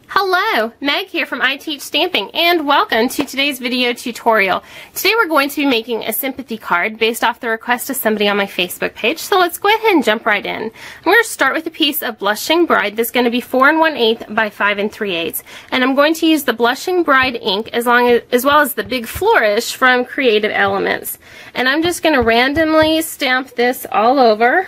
Hello, Meg here from I Teach Stamping, and welcome to today's video tutorial. Today we're going to be making a sympathy card based off the request of somebody on my Facebook page, so let's go ahead and jump right in. I'm going to start with a piece of Blushing Bride that's going to be 4 1/8 by 5 3/8, and I'm going to use the Blushing Bride ink as well as the Big Flourish from Creative Elements. And I'm just going to randomly stamp this all over.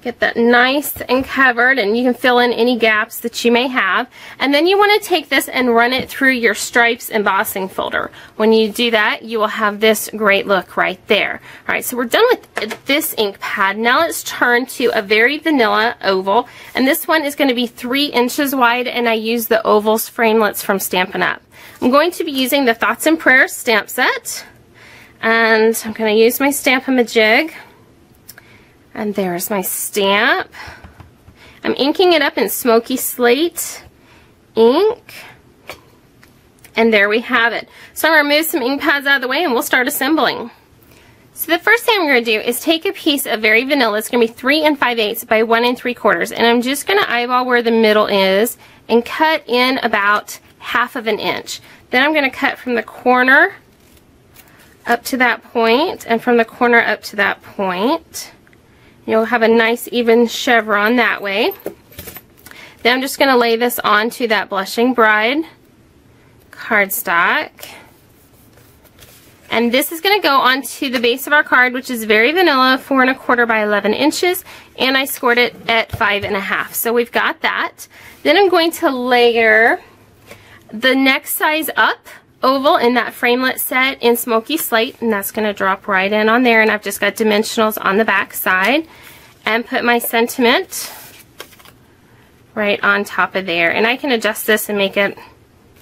Get that nice and covered, and you can fill in any gaps that you may have. And then you want to take this and run it through your Stripes embossing folder. When you do that, you will have this great look right there. Alright, so we're done with this ink pad. Now let's turn to a very vanilla oval. And this one is going to be 3 inches wide, and I use the ovals Framelits from Stampin' Up. I'm going to be using the Thoughts and Prayers stamp set. And I'm going to use my Stamp-A-Majig. And there's my stamp. I'm inking it up in Smoky Slate ink. And there we have it. So I'm going to remove some ink pads out of the way and we'll start assembling. So the first thing I'm going to do is take a piece of very vanilla. It's going to be 3 5/8 by 1 3/4. And I'm just going to eyeball where the middle is and cut in about 1/2 inch. Then I'm going to cut from the corner up to that point and from the corner up to that point. You'll have a nice even chevron that way. Then I'm just going to lay this onto that Blushing Bride cardstock. And this is going to go onto the base of our card, which is very vanilla, 4 1/4 by 11 inches. And I scored it at 5 1/2. So we've got that. Then I'm going to layer the next size up oval in that Framelit set in Smoky Slate, and that's going to drop right in on there, and I've just got dimensionals on the back side, and put my sentiment right on top of there. And I can adjust this and make it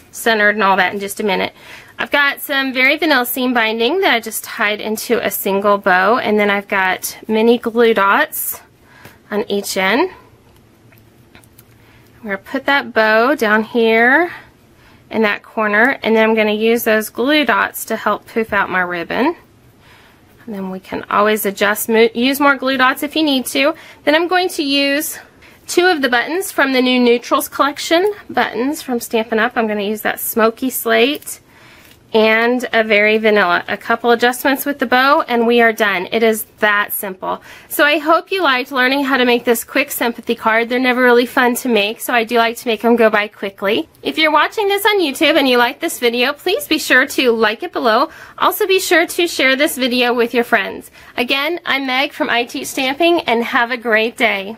centered and all that in just a minute. I've got some very vanilla seam binding that I just tied into a single bow, and then I've got mini glue dots on each end. I'm going to put that bow down here in that corner, and then I'm going to use those glue dots to help poof out my ribbon. And then we can always adjust, use more glue dots if you need to. Then I'm going to use 2 of the buttons from the new Neutrals collection buttons from Stampin' Up. I'm going to use that Smoky Slate and a very vanilla. A couple adjustments with the bow and we are done. It is that simple. So I hope you liked learning how to make this quick sympathy card. They're never really fun to make, so I do like to make them go by quickly. If you're watching this on YouTube and you like this video, please be sure to like it below. Also be sure to share this video with your friends. Again, I'm Meg from I Teach Stamping, and have a great day.